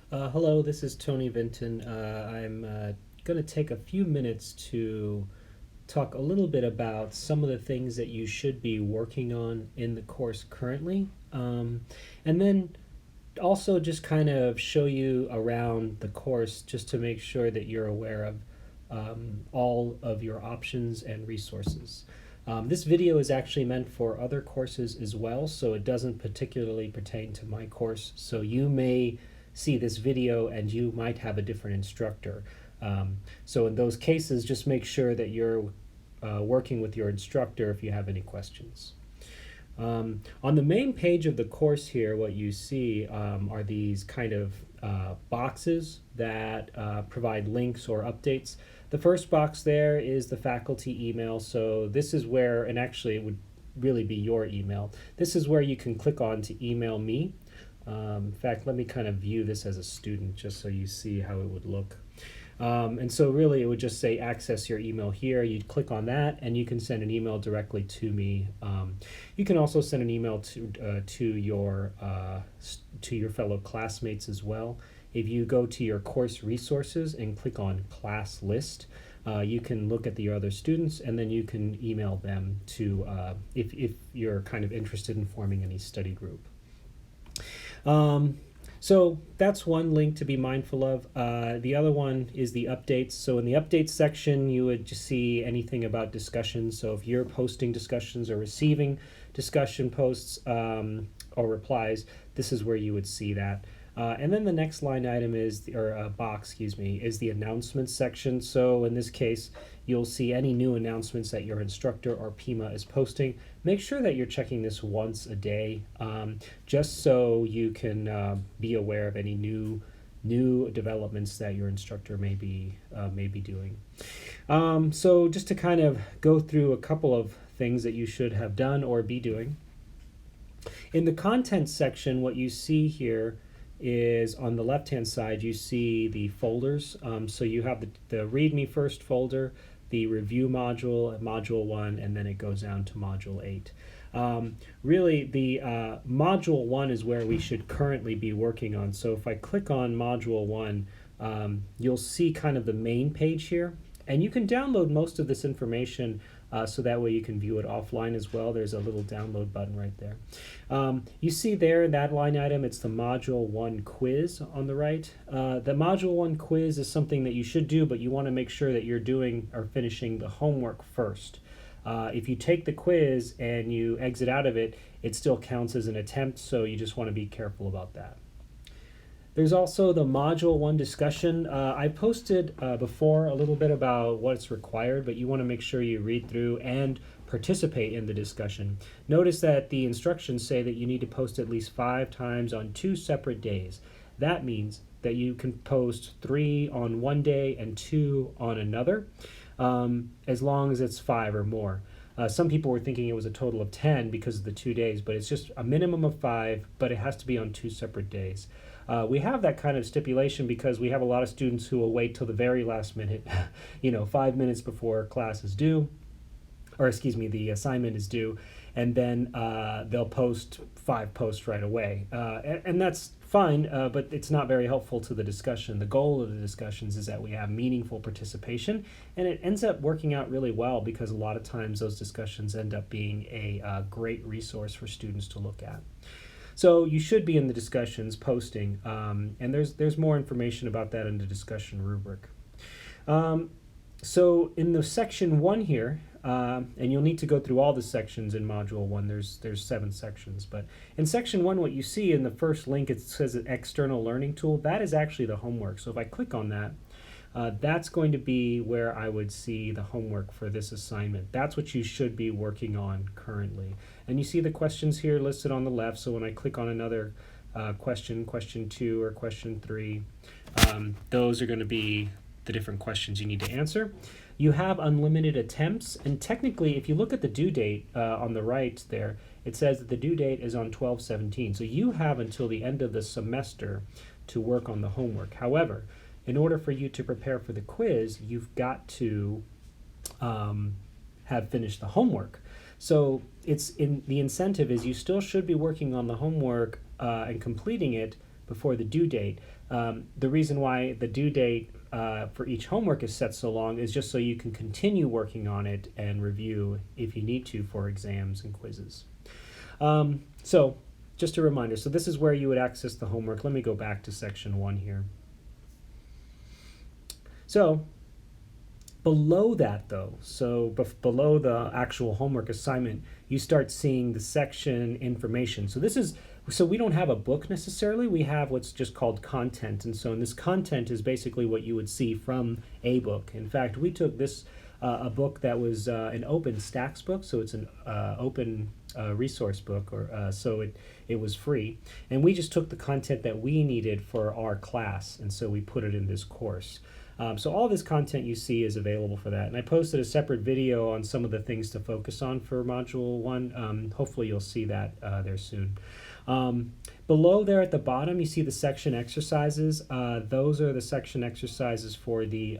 Hello, this is Tony Vinton. I'm going to take a few minutes to talk a little bit about some of the things that you should be working on in the course currently, and then also just kind of show you around the course just to make sure that you're aware of all of your options and resources. This video is actually meant for other courses as well, so it doesn't particularly pertain to my course. So you may see this video and you might have a different instructor. So in those cases, just make sure that you're working with your instructor if you have any questions. On the main page of the course here, what you see are these kind of boxes that provide links or updates. The first box there is the faculty email. So this is where, and actually it would really be your email. This is where you can click on to email me. In fact, let me kind of view this as a student just so you see how it would look. And so really it would just say access your email here. You'd click on that and you can send an email directly to me. You can also send an email to your fellow classmates as well. If you go to your course resources and click on class list, you can look at the other students and then you can email them to if you're kind of interested in forming any study group. So that's one link to be mindful of. The other one is the updates. So in the updates section, you would just see anything about discussions. So if you're posting discussions or receiving discussion posts or replies, this is where you would see that. And then the next line item is, box, is the announcements section. So in this case, you'll see any new announcements that your instructor or PIMA is posting. Make sure that you're checking this once a day, just so you can be aware of any new developments that your instructor may be doing. So just to kind of go through a couple of things that you should have done or be doing. In the content section, what you see here is on the left hand side you see the folders. So you have the README first folder, the review module, module 1, and then it goes down to module 8. Really the module 1 is where we should currently be working on. So if I click on module 1, you'll see kind of the main page here, and you can download most of this information so that way you can view it offline as well. There's a little download button right there. You see there in that line item, it's the Module 1 quiz on the right. The Module 1 quiz is something that you should do, but you want to make sure that you're doing or finishing the homework first. If you take the quiz and you exit out of it, it still counts as an attempt, so you just want to be careful about that. There's also the Module 1 discussion. I posted before a little bit about what's required, but you want to make sure you read through and participate in the discussion. Notice that the instructions say that you need to post at least 5 times on 2 separate days. That means that you can post 3 on one day and 2 on another, as long as it's 5 or more. Some people were thinking it was a total of 10 because of the 2 days, but it's just a minimum of 5, but it has to be on 2 separate days. We have that kind of stipulation because we have a lot of students who will wait till the very last minute, 5 minutes before class is due, or excuse me, the assignment is due, and then they'll post 5 posts right away. And that's fine, but it's not very helpful to the discussion. The goal of the discussions is that we have meaningful participation, and it ends up working out really well because a lot of times those discussions end up being a great resource for students to look at. So you should be in the discussions posting, and there's more information about that in the discussion rubric. So in the section 1 here, and you'll need to go through all the sections in module 1, there's 7 sections, but in section 1 what you see in the first link, it says an external learning tool. That is actually the homework. So if I click on that, that's going to be where I would see the homework for this assignment. That's what you should be working on currently. And you see the questions here listed on the left, so when I click on another question 2 or question 3, those are going to be the different questions you need to answer. You have unlimited attempts, and technically if you look at the due date on the right there, it says that the due date is on 12/17, so you have until the end of the semester to work on the homework. However, in order for you to prepare for the quiz, you've got to have finished the homework. So the incentive is you still should be working on the homework and completing it before the due date. The reason why the due date for each homework is set so long is just so you can continue working on it and review if you need to for exams and quizzes. So just a reminder, so this is where you would access the homework. Let me go back to section 1 here. So below that though, so below the actual homework assignment, you start seeing the section information. So we don't have a book necessarily, we have what's just called content. And so in this content is basically what you would see from a book. In fact, we took this, a book that was an OpenStax book, so it's an open resource book, or so it was free. And we just took the content that we needed for our class, and so we put it in this course. So all this content you see is available for that. And I posted a separate video on some of the things to focus on for Module 1. Hopefully you'll see that there soon. Below there at the bottom, you see the section exercises. Those are the section exercises for the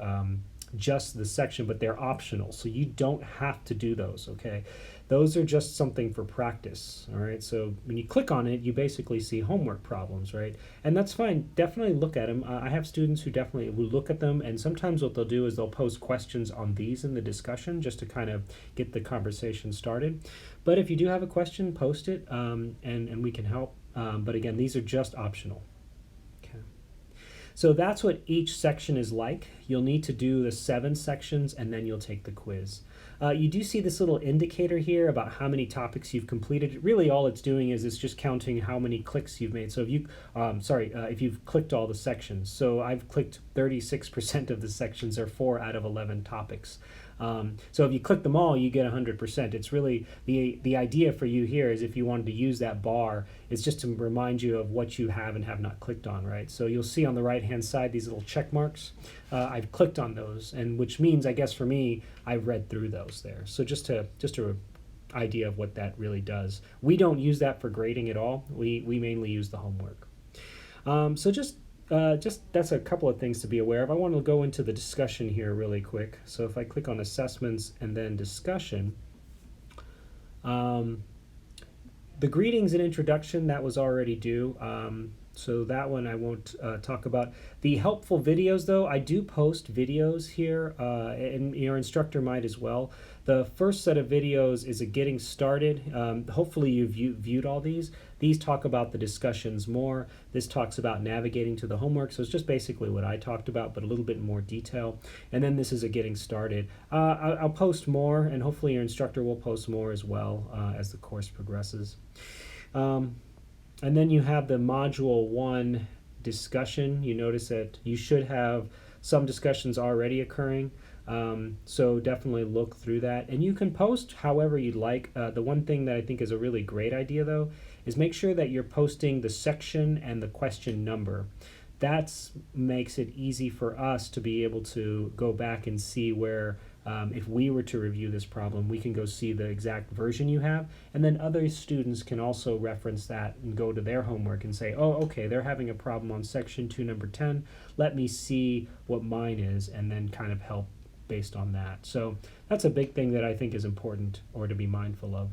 just the section, but they're optional. So you don't have to do those, okay? Those are just something for practice, all right? So when you click on it, you basically see homework problems, right? And that's fine. Definitely look at them. I have students who definitely will look at them, and sometimes what they'll do is they'll post questions on these in the discussion just to kind of get the conversation started. But if you do have a question, post it, and we can help. But again, these are just optional. Okay. So that's what each section is like. You'll need to do the 7 sections, and then you'll take the quiz. You do see this little indicator here about how many topics you've completed. Really all it's doing is it's just counting how many clicks you've made. So if you, if you've clicked all the sections. So I've clicked 36% of the sections, or 4 out of 11 topics. So if you click them all, you get 100%. It's really, the idea for you here is if you wanted to use that bar, it's just to remind you of what you have and have not clicked on, right? So you'll see on the right-hand side these little check marks. I've clicked on those, and which means, I guess for me, I've read through those there. So just a idea of what that really does. We don't use that for grading at all. We mainly use the homework. So just that's a couple of things to be aware of. I want to go into the discussion here really quick. So if I click on assessments and then discussion, the greetings and introduction, that was already due. So that one I won't talk about. The helpful videos though, I do post videos here, and your instructor might as well. The first set of videos is a getting started. Hopefully you've viewed all these. These talk about the discussions more. This talks about navigating to the homework. So it's just basically what I talked about, but a little bit more detail. And then this is a getting started. I'll post more, and hopefully your instructor will post more as well as the course progresses. And then you have the Module 1 discussion. You notice that you should have some discussions already occurring. So definitely look through that. And you can post however you'd like. The one thing that I think is a really great idea, though, is make sure that you're posting the section and the question number. That makes it easy for us to be able to go back and see where, if we were to review this problem, we can go see the exact version you have, and then other students can also reference that and go to their homework and say, oh, okay, they're having a problem on section 2, number 10. Let me see what mine is, and then kind of help based on that. So that's a big thing that I think is important or to be mindful of.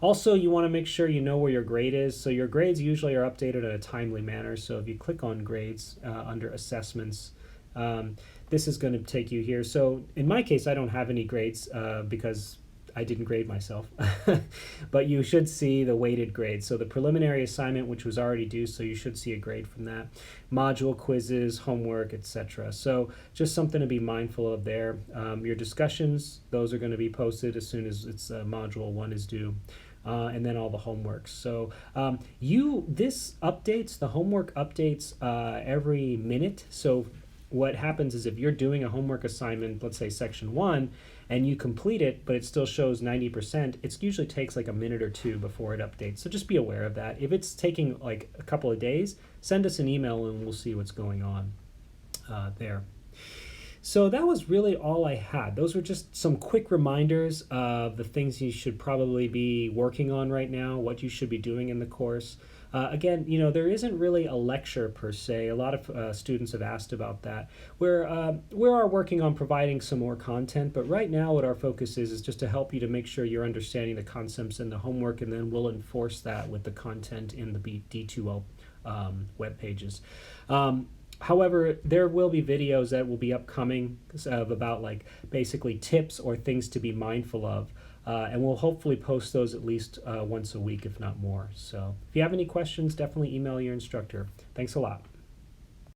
Also, you want to make sure you know where your grade is. So your grades usually are updated in a timely manner. So if you click on grades under assessments, this is going to take you here. So in my case, I don't have any grades because I didn't grade myself. But you should see the weighted grades. So the preliminary assignment, which was already due, so you should see a grade from that. Module quizzes, homework, etc. So just something to be mindful of there. Your discussions, those are going to be posted as soon as it's Module 1 is due. And then all the homework. So this updates, the homework updates every minute. So what happens is if you're doing a homework assignment, let's say section 1, and you complete it, but it still shows 90%, it usually takes like a minute or 2 before it updates. So just be aware of that. If it's taking like a couple of days, send us an email and we'll see what's going on there. So that was really all I had. Those were just some quick reminders of the things you should probably be working on right now, what you should be doing in the course. Again, there isn't really a lecture per se. A lot of students have asked about that. We are working on providing some more content, but right now what our focus is just to help you to make sure you're understanding the concepts in the homework, and then we'll enforce that with the content in the D2L web pages. However, there will be videos that will be upcoming of about like basically tips or things to be mindful of. And we'll hopefully post those at least once a week, if not more. So if you have any questions, definitely email your instructor. Thanks a lot.